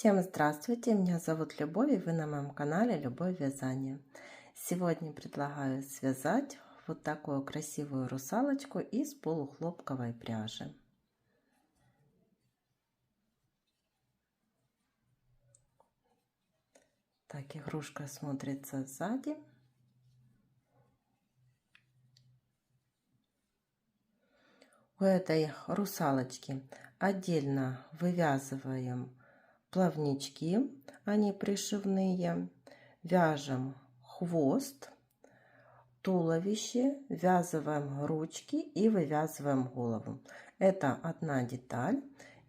Всем здравствуйте, меня зовут Любовь, и вы на моем канале Любовь Вязание. Сегодня предлагаю связать вот такую красивую русалочку из полухлопковой пряжи. Так, игрушка смотрится сзади. У этой русалочки отдельно вывязываем плавнички, они пришивные, вяжем хвост, туловище, ввязываем ручки и вывязываем голову. Это одна деталь.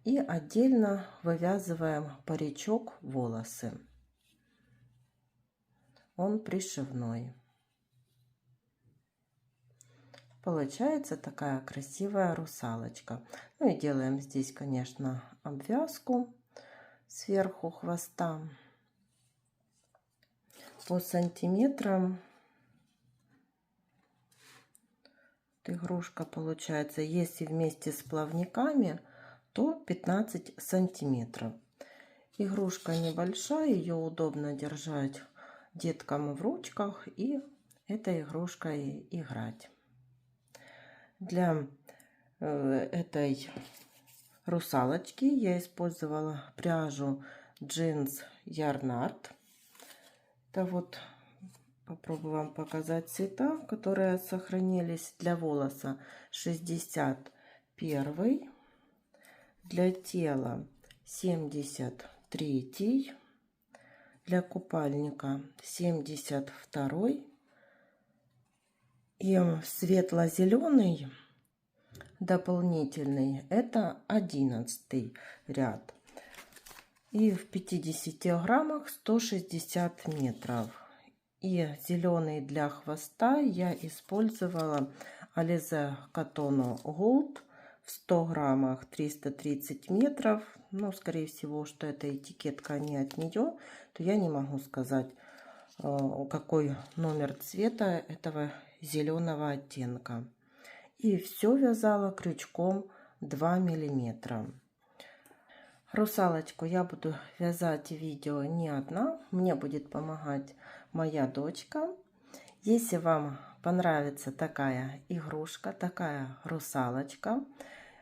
И отдельно вывязываем паричок, волосы. Он пришивной. Получается такая красивая русалочка. Ну и делаем здесь, конечно, обвязку сверху хвоста по сантиметрам. Игрушка получается, если вместе с плавниками, то 15 сантиметров. Игрушка небольшая, ее удобно держать деткам в ручках и этой игрушкой играть. Для этой русалочки я использовала пряжу Jeans Yarn Art. Это вот попробую вам показать цвета, которые сохранились. Для волоса 61, для тела 73, для купальника 72 и светло-зеленый дополнительный это 11 ряд. И в 50 граммах 160 метров. И зеленый для хвоста я использовала Alize Cotton Gold в 100 граммах 330 метров. Но скорее всего, что эта этикетка не от нее, то я не могу сказать, какой номер цвета этого зеленого оттенка. И все вязала крючком 2 миллиметра. Русалочку я буду вязать видео не одна, мне будет помогать моя дочка. Если вам понравится такая игрушка, такая русалочка,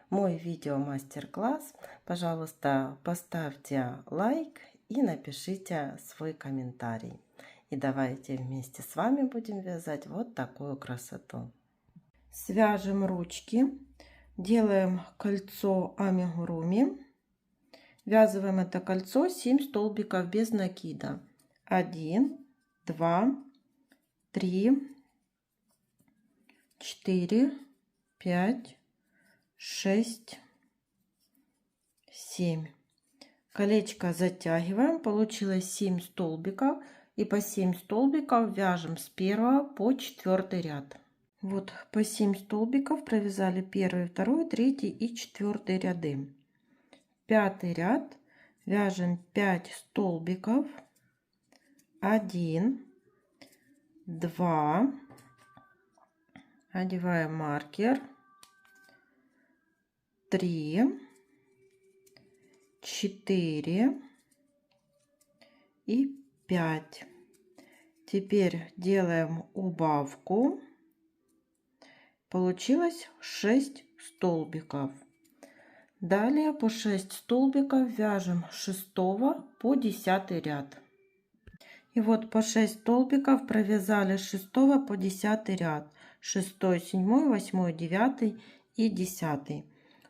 мой видео мастер-класс, пожалуйста, поставьте лайк и напишите свой комментарий. И давайте вместе с вами будем вязать вот такую красоту. Свяжем ручки, делаем кольцо амигуруми. Ввязываем это кольцо 7 столбиков без накида. 1, 2, 3, 4, 5, 6, 7. Колечко затягиваем. Получилось 7 столбиков. И по 7 столбиков вяжем с 1 по 4 ряд. Вот по 7 столбиков провязали 1, 2, 3 и 4 ряды. 5 ряд вяжем 5 столбиков, 1, 2, одеваем маркер, 3, 4 и 5. Теперь делаем убавку. Получилось 6 столбиков. Далее по 6 столбиков вяжем с 6 по 10 ряд. И вот по 6 столбиков провязали с 6 по 10 ряд. 6, 7, 8, 9 и 10.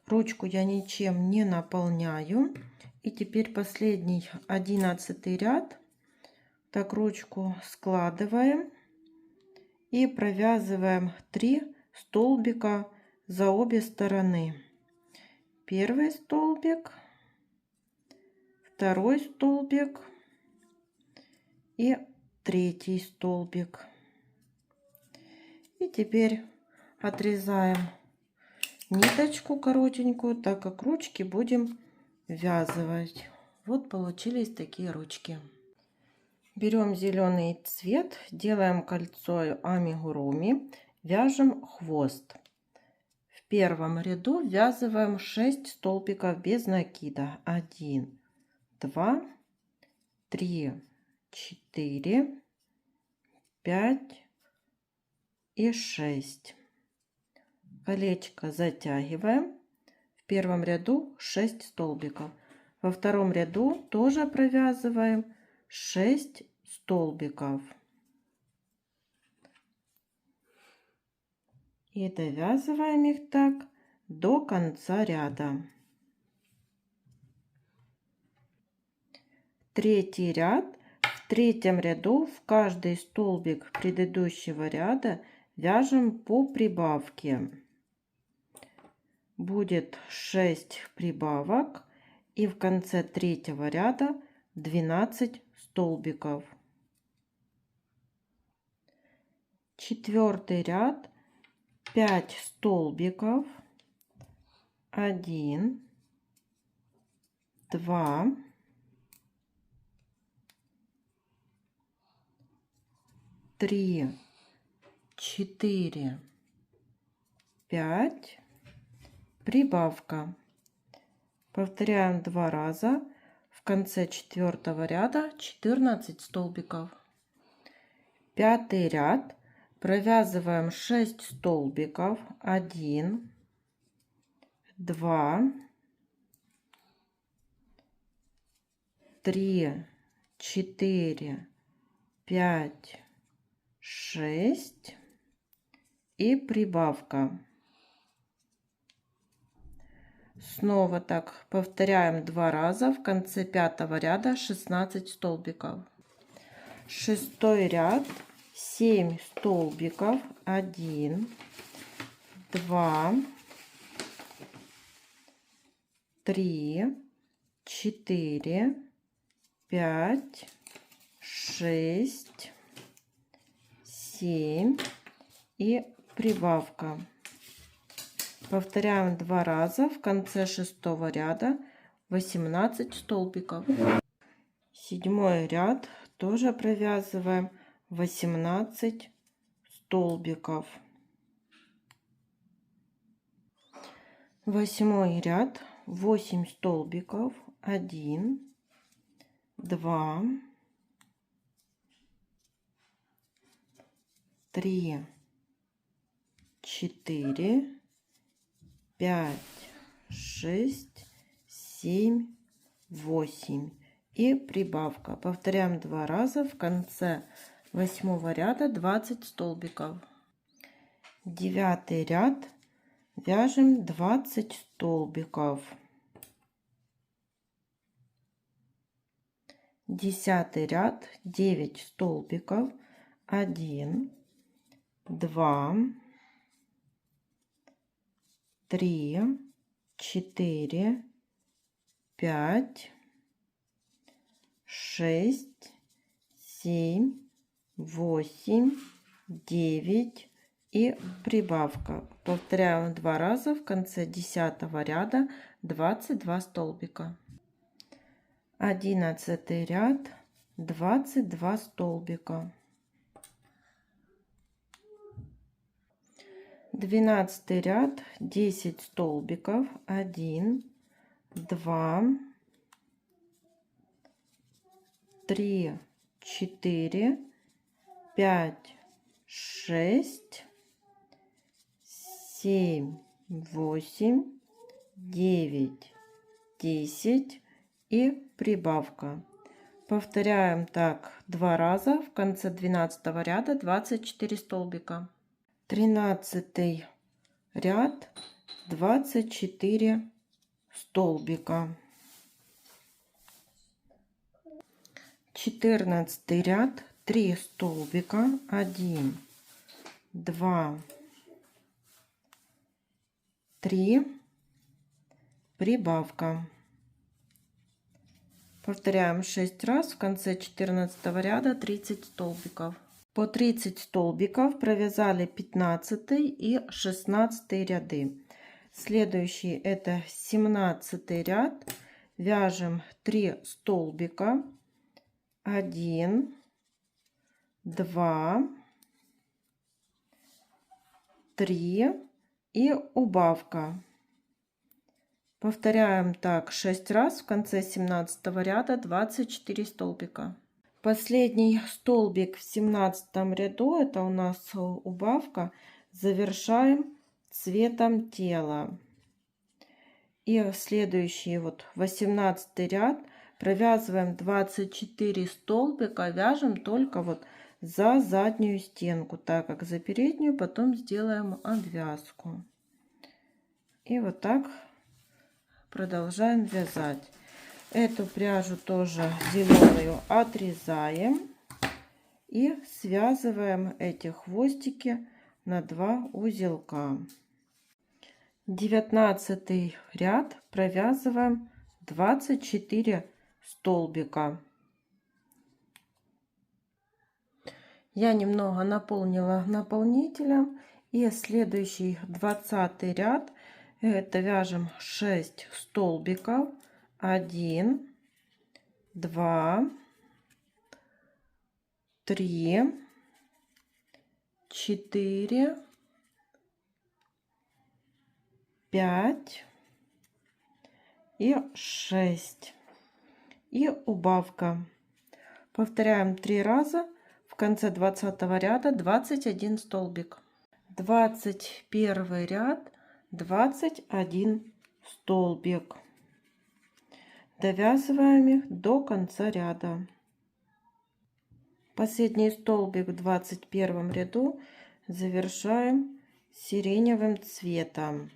Ручку я ничем не наполняю. И теперь последний 11 ряд. Так ручку складываем и провязываем 3 столбика за обе стороны. Первый столбик, второй столбик и третий столбик. И теперь отрезаем ниточку коротенькую, так как ручки будем ввязывать. Вот получились такие ручки. Берем зеленый цвет, делаем кольцо амигуруми, вяжем хвост. В первом ряду ввязываем 6 столбиков без накида. 1, 2, 3, 4, 5 и 6. Колечко затягиваем. В первом ряду 6 столбиков. Во втором ряду тоже провязываем 6 столбиков. И довязываем их так до конца ряда. Третий ряд. В третьем ряду в каждый столбик предыдущего ряда вяжем по прибавке. Будет 6 прибавок, и в конце третьего ряда 12 столбиков. Четвертый ряд. 5 столбиков. 1, 2, 3, 4, 5. Прибавка. Повторяем 2 раза. В конце четвертого ряда 14 столбиков. Пятый ряд. Провязываем 6 столбиков. 1, 2, 3, 4, 5, 6 и прибавка. Снова так повторяем 2 раза. В конце пятого ряда 16 столбиков. Шестой ряд. 7 столбиков. 1, 2, 3, 4, 5, 6, 7 и прибавка. Повторяем 2 раза. В конце шестого ряда 18 столбиков. Седьмой ряд. Тоже провязываем 18 столбиков. Восьмой ряд. 8 столбиков. 1, 2, 3, 4, 5, 6, 7, 8 и прибавка. Повторяем 2 раза. В конце восьмого ряда 20 столбиков. Девятый ряд. Вяжем 20 столбиков. Десятый ряд. 9 столбиков. 1, 2, 3, 4, 5, 6, 7, 8, 9 и прибавка. Повторяем 2 раза. В конце 10 ряда 22 столбика. 11 ряд. 22 столбика. 12 ряд. 10 столбиков. 1, 2, 3, 4, 5, 6, 7, 8, 9, 10 и прибавка. Повторяем так 2 раза. В конце 12 ряда 24 столбика. 13 ряд. 24 столбика. 14 ряд. 3 столбика. 1, 2, 3. Прибавка. Повторяем 6 раз. В конце 14 ряда 30 столбиков. По 30 столбиков провязали 15 и 16 ряды. Следующий это 17 ряд. Вяжем 3 столбика. 1, 2, 3 и убавка. Повторяем так 6 раз. В конце 17 ряда 24 столбика. Последний столбик в 17 ряду, это у нас убавка, завершаем цветом тела. И следующий 18 ряд провязываем 24 столбика, вяжем только за заднюю стенку, так как за переднюю потом сделаем обвязку. И вот так продолжаем вязать. Эту пряжу тоже зеленую отрезаем и связываем эти хвостики на 2 узелка. 19 ряд провязываем 24 столбика. Я немного наполнила наполнителем, и следующий 20 ряд это вяжем 6 столбиков. 1, 2, 3, 4, 5 и 6. И убавка. Повторяем 3 раза. В конце 20 ряда 21 столбик. 21 ряд 21 столбик. Довязываем их до конца ряда. Последний столбик в 21 ряду завершаем сиреневым цветом.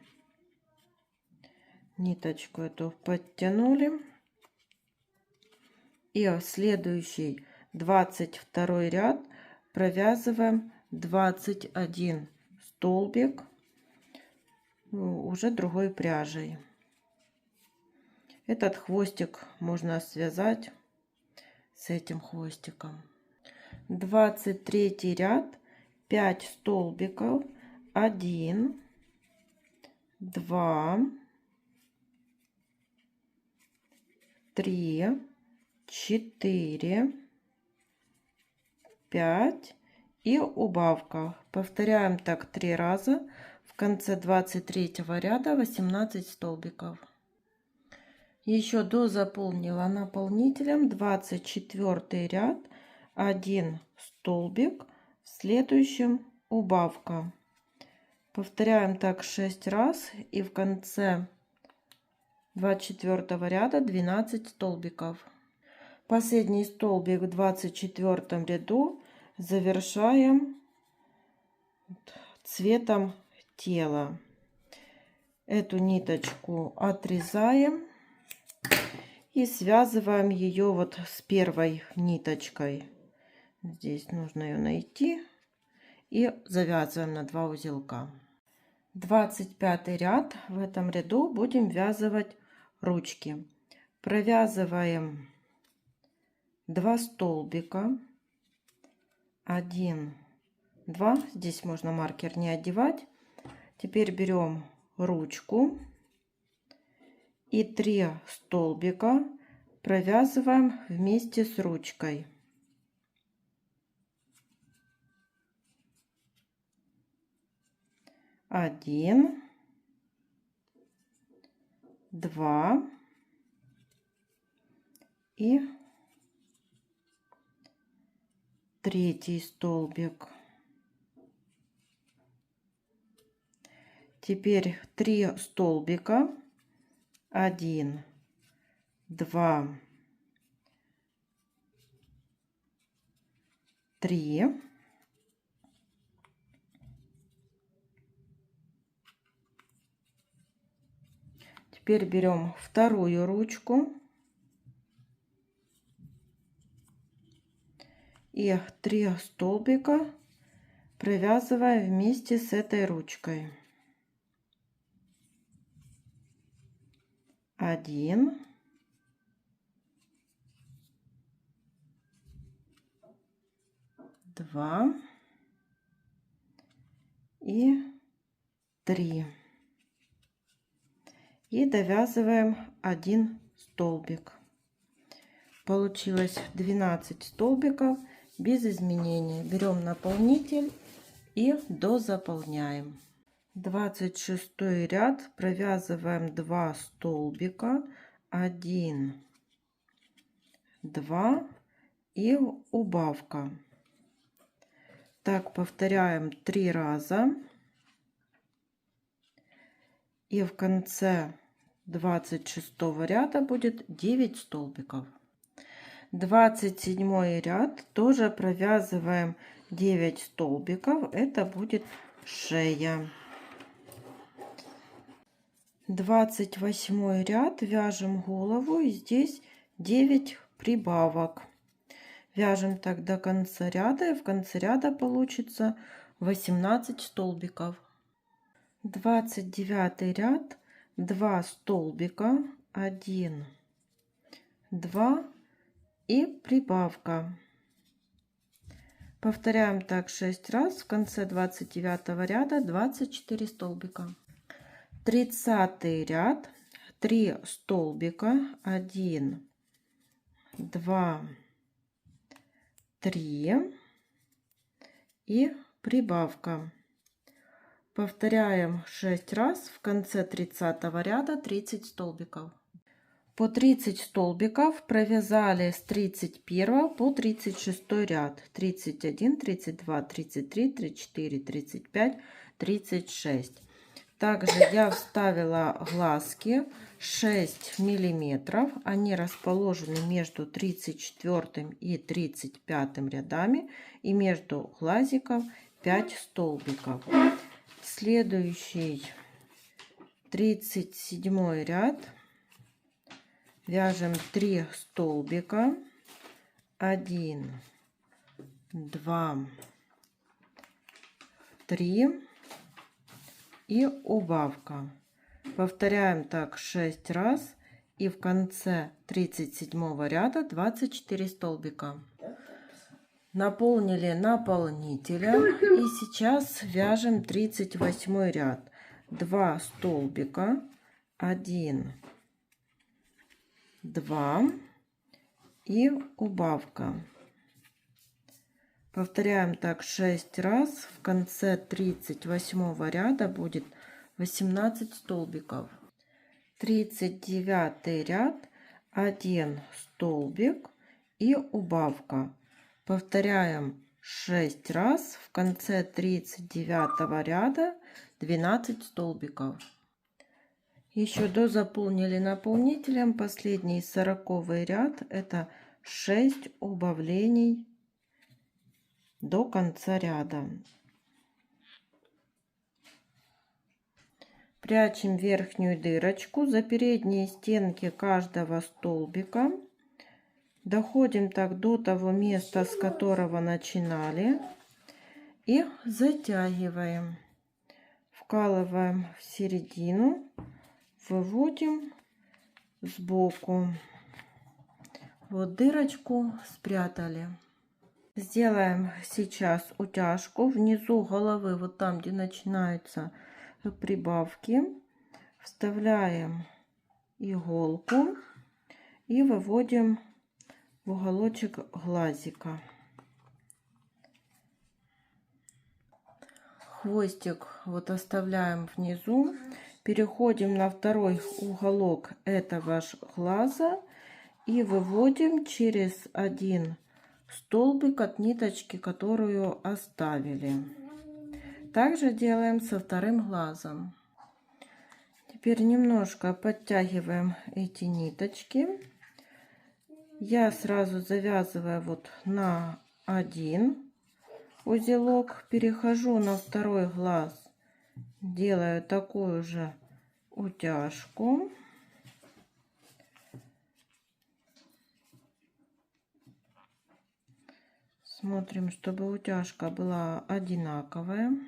Ниточку эту подтянули. И следующий 22 ряд провязываем 21 столбик уже другой пряжей. Этот хвостик можно связать с этим хвостиком. 23 ряд 5 столбиков. 1, 2, 3, 4, 5 и убавка. Повторяем так 3 раза. В конце 23 ряда 18 столбиков. Еще дозаполнила наполнителем. 24 ряд 1 столбик, в следующем убавка. Повторяем так 6 раз, и в конце 24 ряда 12 столбиков. Последний столбик в 24 ряду завершаем цветом тела. Эту ниточку отрезаем и связываем ее с первой ниточкой. Здесь нужно ее найти и завязываем на 2 узелка. 25 ряд. В этом ряду будем вязывать ручки. Провязываем 2 столбика. 1, 2. Здесь можно маркер не одевать. Теперь берем ручку и 3 столбика провязываем вместе с ручкой. Один, 2 и 3 столбик. Теперь 3 столбика. 1, 2, 3. Теперь берем вторую ручку и 3 столбика провязываем вместе с этой ручкой. 1, 2 и 3. И довязываем 1 столбик. Получилось 12 столбиков без изменений. Берем наполнитель и дозаполняем. 26 ряд, провязываем 2 столбика, 1, 2 и убавка. Так повторяем 3 раза. И в конце 26 ряда будет 9 столбиков. 27 ряд тоже провязываем 9 столбиков. Это будет шея. 28 ряд, вяжем голову, и здесь 9 прибавок. Вяжем так до конца ряда, и в конце ряда получится 18 столбиков. 29 ряд, 2 столбика, 1, 2 и прибавка. Повторяем так 6 раз. В конце 29 ряда 24 столбика. 30 ряд, 3 столбика, 1, 2, 3 и прибавка. Повторяем 6 раз. В конце 30 ряда 30 столбиков. По 30 столбиков провязали с 31 по 36 ряд. 31, 32, 33, 34, 35, 36. Также я вставила глазки 6 миллиметров. Они расположены между 34 и 35 рядами. И между глазиков 5 столбиков. Следующий 37 ряд. Вяжем 3 столбика. 1, 2, 3 и убавка. Повторяем так 6 раз. И в конце 37 ряда 24 столбика. Наполнили наполнителем. И сейчас вяжем 38 ряд. 2 столбика. 1, 2 и убавка. Повторяем так 6 раз. В конце 38 ряда будет 18 столбиков. 39 ряд, 1 столбик и убавка. Повторяем 6 раз. В конце 39 ряда 12 столбиков. Еще дозаполнили наполнителем. Последний 40 ряд. Это 6 убавлений до конца ряда. Прячем верхнюю дырочку за передние стенки каждого столбика. Доходим так до того места, с которого начинали. И затягиваем. Вкалываем в середину. Выводим сбоку. Вот дырочку спрятали. Сделаем сейчас утяжку внизу головы, вот там, где начинаются прибавки. Вставляем иголку и выводим в уголочек глазика. Хвостик вот оставляем внизу. Переходим на второй уголок этого же глаза и выводим через один столбик от ниточки, которую оставили. Также делаем со вторым глазом. Теперь немножко подтягиваем эти ниточки. Я сразу завязываю вот на один узелок, перехожу на второй глаз, делаю такую же утяжку. Смотрим, чтобы утяжка была одинаковая.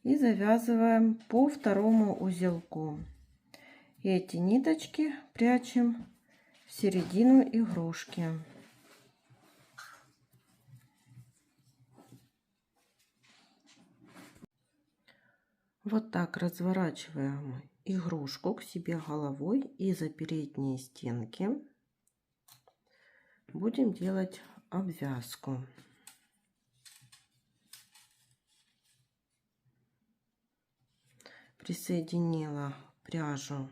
И завязываем по второму узелку. Эти ниточки прячем в середину игрушки. Вот так разворачиваем игрушку к себе головой и за передние стенки. будем делать обвязку. Присоединила пряжу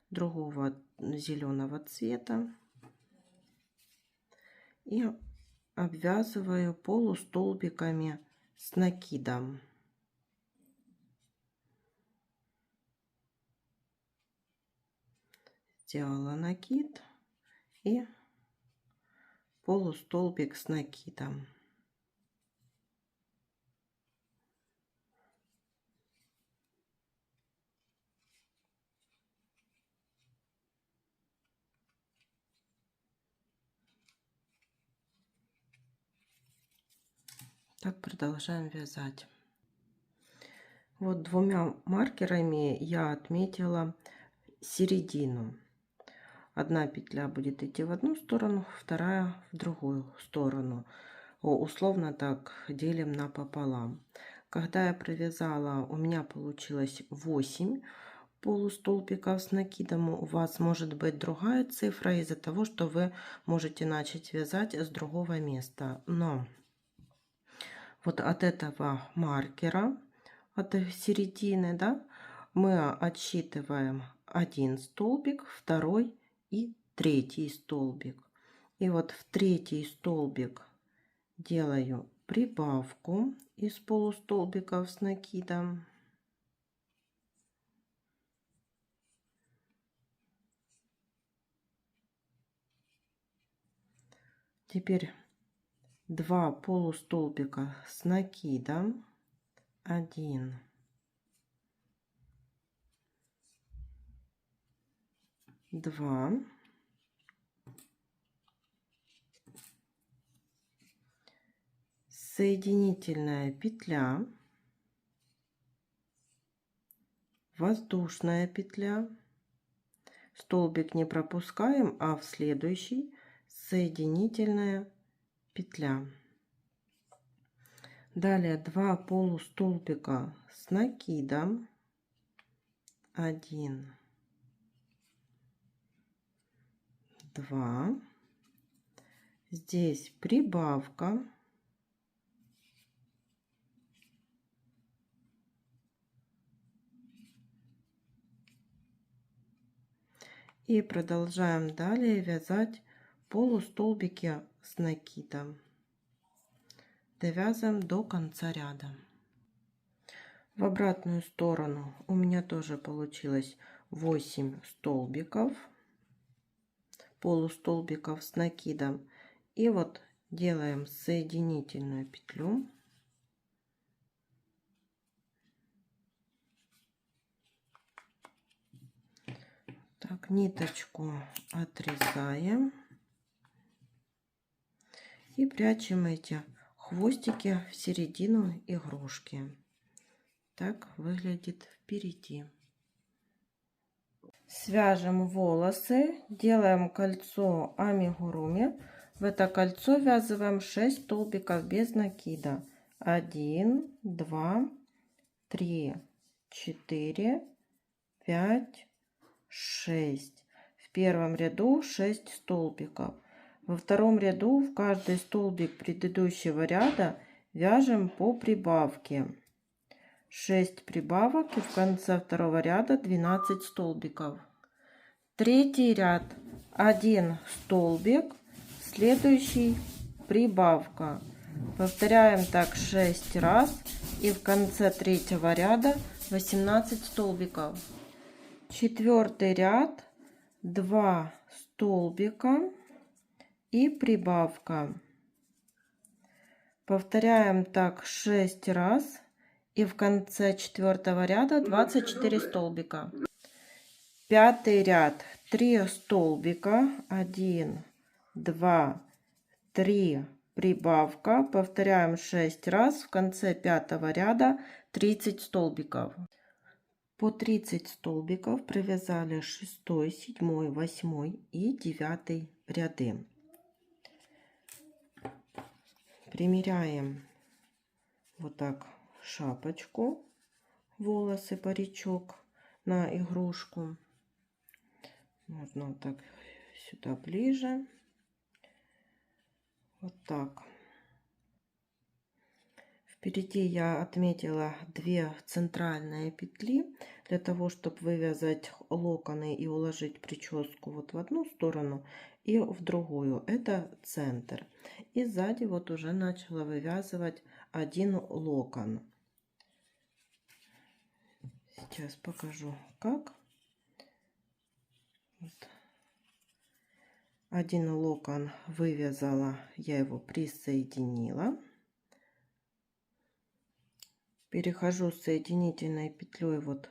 другого зеленого цвета и обвязываю полустолбиками с накидом. Сделала накид и полустолбик с накидом. Так продолжаем вязать. Вот двумя маркерами я отметила середину. Одна петля будет идти в одну сторону, вторая в другую сторону. Условно так делим напополам. Когда я провязала, у меня получилось 8 полустолбиков с накидом. У вас может быть другая цифра из-за того, что вы можете начать вязать с другого места. Но вот от этого маркера, от середины, да, мы отсчитываем один столбик, второй и третий столбик. И вот в третий столбик делаю прибавку из полустолбиков с накидом. Теперь 2 полустолбика с накидом, 1, 2, соединительная петля, воздушная петля, столбик не пропускаем, а в следующий соединительная петля. Далее 2 полустолбика с накидом, 1, 2, здесь прибавка, и продолжаем далее вязать полустолбики с накидом. Довязываем до конца ряда. В обратную сторону у меня тоже получилось 8 столбиков, полустолбиков с накидом. И вот делаем соединительную петлю. Так, ниточку отрезаем и прячем эти хвостики в середину игрушки. Так выглядит впереди. Свяжем волосы, делаем кольцо амигуруми. В это кольцо ввязываем 6 столбиков без накида. 1, 2, 3, 4, 5, 6. В первом ряду 6 столбиков. Во втором ряду в каждый столбик предыдущего ряда вяжем по прибавке. 6 прибавок и в конце второго ряда 12 столбиков. Третий ряд 1 столбик, следующий прибавка. Повторяем так 6 раз и в конце третьего ряда 18 столбиков. Четвертый ряд 2 столбика и прибавка. Повторяем так 6 раз и в конце четвертого ряда 24 столбика. Пятый ряд 3 столбика, 1, 2, 3 прибавка. Повторяем 6 раз, в конце пятого ряда 30 столбиков. По 30 столбиков провязали 6, 7, 8 и 9 ряды. Примеряем вот так шапочку, волосы, паричок на игрушку. Можно вот так сюда ближе. Вот так. Впереди я отметила 2 центральные петли для того, чтобы вывязать локоны и уложить прическу вот в одну сторону и в другую. Это центр. И сзади вот уже начала вывязывать один локон. Сейчас покажу, как. Вот. Один локон вывязала, я его присоединила. Перехожу с соединительной петлей вот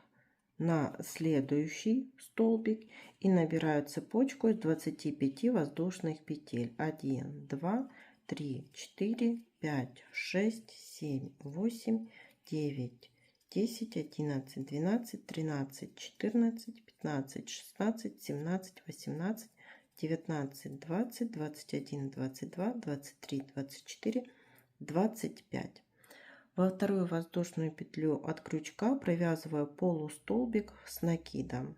на следующий столбик и набираю цепочку из 25 воздушных петель. 1, 2, 3, 4, 5, 6, 7, 8, 9, 10, 11, 12, 13, 14, 15, 16, 17, 18, 19, 20, 21, 22, 23, 24, 25. Во вторую воздушную петлю от крючка провязываю полустолбик с накидом.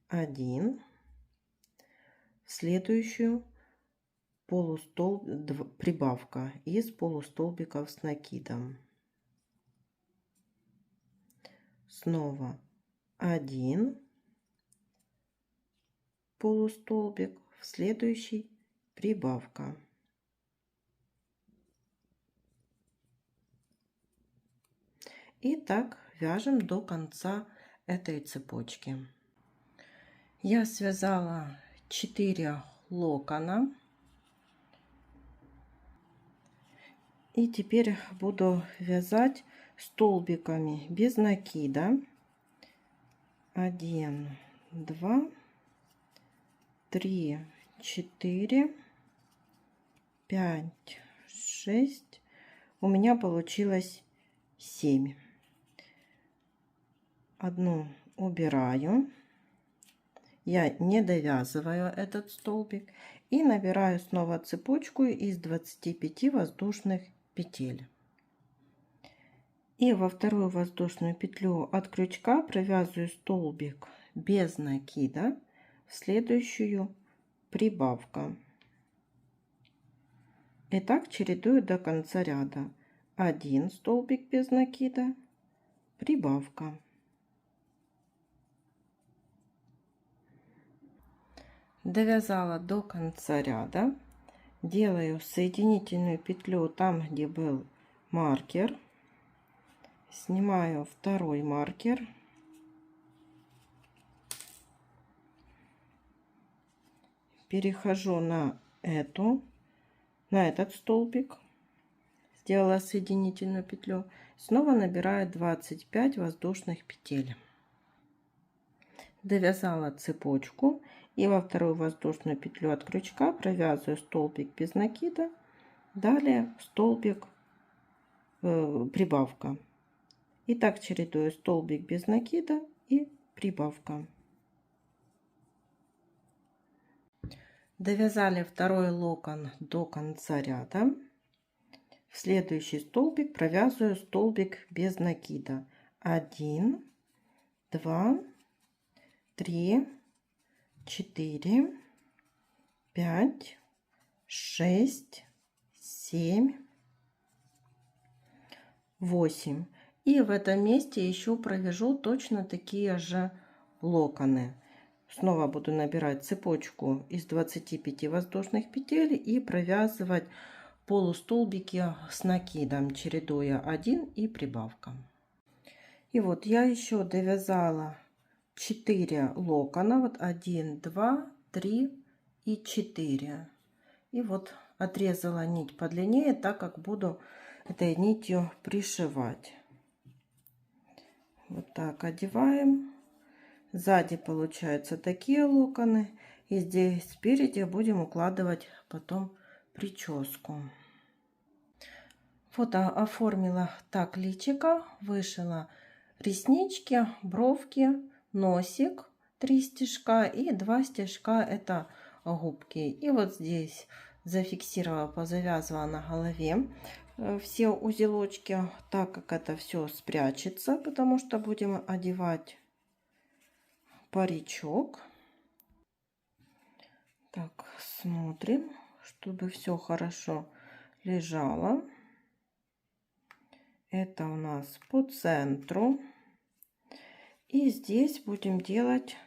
1. В следующую прибавка из полустолбиков с накидом. Снова 1 полустолбик, в следующий прибавка. И так вяжем до конца этой цепочки. Я связала 4 локона. И теперь буду вязать столбиками без накида. 1, 2, 3, 4, 5, 6. У меня получилось 7. Одну убираю, я не довязываю этот столбик и набираю снова цепочку из 25 воздушных петель. И во вторую воздушную петлю от крючка провязываю столбик без накида, в следующую прибавка. И так чередую до конца ряда. 1 столбик без накида, прибавка. Довязала до конца ряда, делаю соединительную петлю там, где был маркер, снимаю второй маркер, перехожу на этот столбик, сделала соединительную петлю, снова набираю 25 воздушных петель. Довязала цепочку и во вторую воздушную петлю от крючка провязываю столбик без накида, далее столбик прибавка. И так чередую столбик без накида и прибавка. Довязали второй локон до конца ряда. В следующий столбик провязываю столбик без накида. 1, 2, 3, 4, 5, 6, 7, 8. И в этом месте еще провяжу точно такие же локоны. Снова буду набирать цепочку из 25 воздушных петель и провязывать полустолбики с накидом, чередуя 1 и прибавка. И вот я еще довязала 4 локона. Вот 1, 2, 3 и 4. И вот отрезала нить подлиннее, так как буду этой нитью пришивать. Вот так одеваем. Сзади получаются такие локоны. И здесь спереди будем укладывать потом прическу. Вот оформила так личико. Вышила реснички, бровки, носик 3 стежка и 2 стежка это губки. И вот здесь зафиксировала, позавязывала на голове все узелочки, так как это все спрячется, потому что будем одевать паричок. Так, смотрим. чтобы все хорошо лежало. Это у нас по центру. И здесь будем делать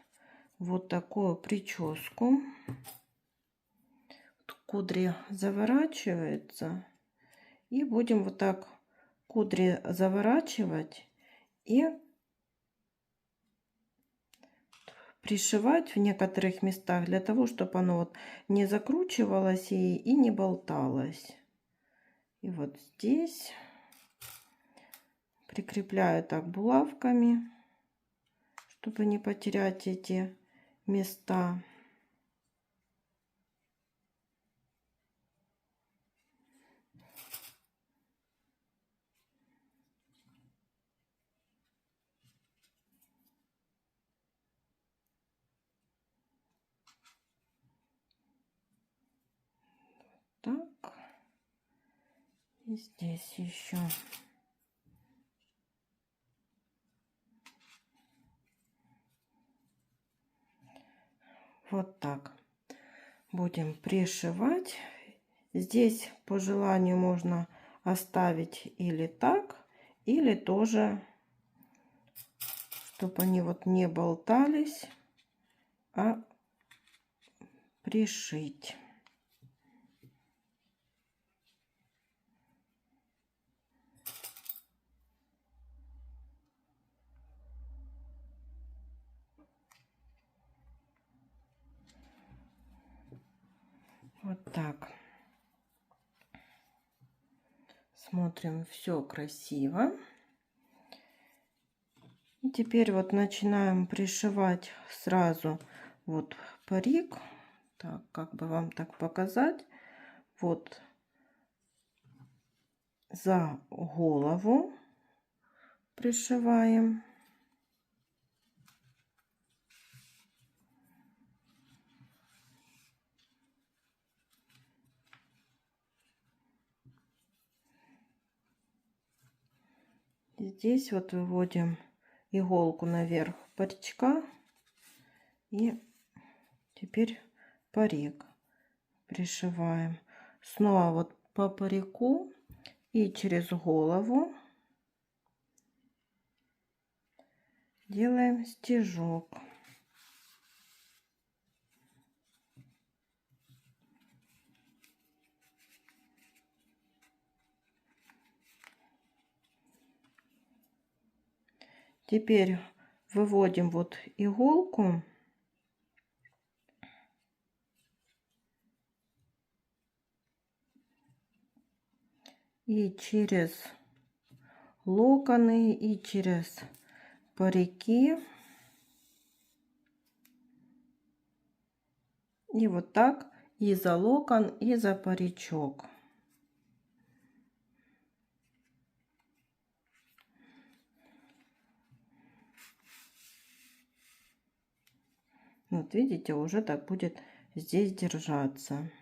вот такую прическу. Кудри заворачиваются. И будем вот так кудри заворачивать и пришивать в некоторых местах для того, чтобы оно вот не закручивалось и не болталось. И вот здесь прикрепляю так булавками, чтобы не потерять эти места. Так. И здесь еще. Вот так будем пришивать. Здесь по желанию можно оставить или так, или тоже, чтобы они вот не болтались, а пришить. Вот так. Смотрим, все красиво. И теперь вот начинаем пришивать сразу вот парик. Так, как бы вам так показать. Вот за голову пришиваем. Здесь вот выводим иголку наверх паричка. И теперь парик пришиваем. Снова вот по парику и через голову делаем стежок. Теперь выводим вот иголку и через локоны, и через парики. И вот так и за локон, и за паричок. Вот видите, уже так будет здесь держаться.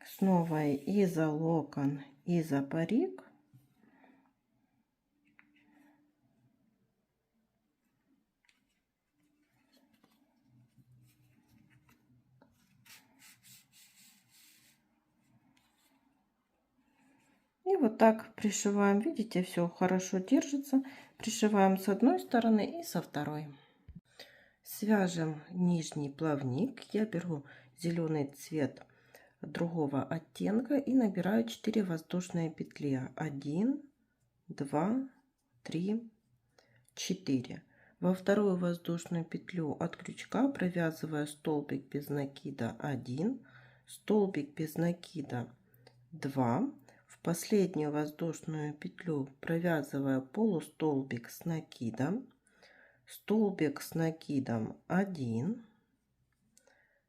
Снова и за локон, и за парик. И вот так пришиваем. Видите, все хорошо держится. Пришиваем с одной стороны и со второй. Свяжем нижний плавник. Я беру зеленый цвет другого оттенка и набираю 4 воздушные петли. 1, 2, 3, 4. Во вторую воздушную петлю от крючка провязываю столбик без накида 1, столбик без накида 2. В последнюю воздушную петлю провязываю полустолбик с накидом, столбик с накидом 1,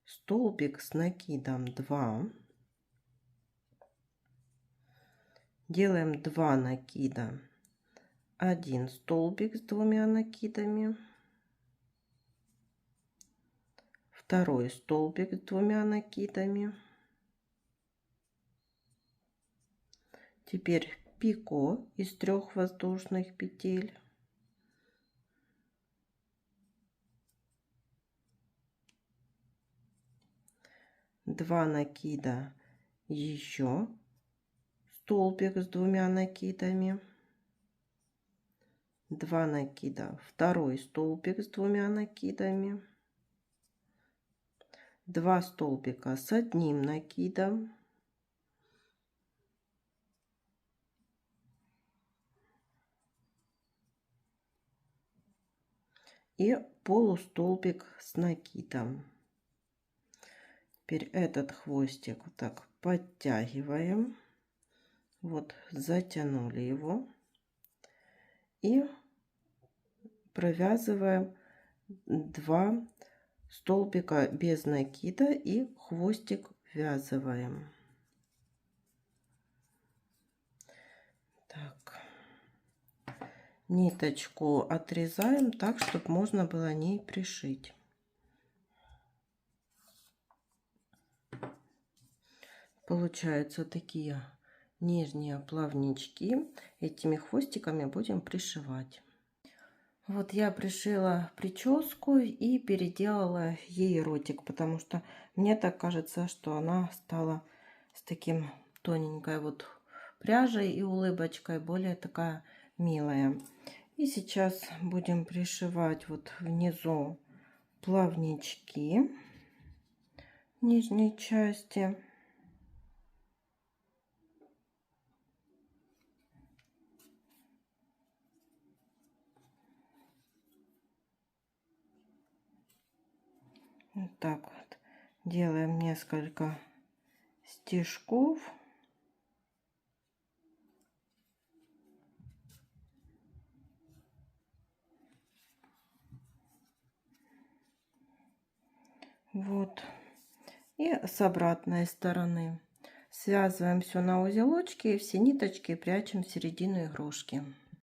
столбик с накидом 2, делаем 2 накида, 1 столбик с 2 накидами, второй столбик с 2 накидами. Теперь пико из 3 воздушных петель. 2 накида, еще столбик с 2 накидами, 2 накида, второй столбик с 2 накидами, 2 столбика с 1 накидом, и полустолбик с накидом. Теперь этот хвостик вот так подтягиваем, вот затянули его и провязываем 2 столбика без накида и хвостик ввязываем. Так, ниточку отрезаем так, чтобы можно было ней пришить. Получаются такие нижние плавнички. Этими хвостиками будем пришивать. Вот я пришила прическу и переделала ей ротик, потому что мне так кажется, что она стала с таким тоненькой вот пряжей и улыбочкой, более такая милая. И сейчас будем пришивать вот внизу плавнички нижней части. Вот так вот делаем несколько стежков. Вот. И с обратной стороны связываем все на узелочки и все ниточки прячем в середину игрушки.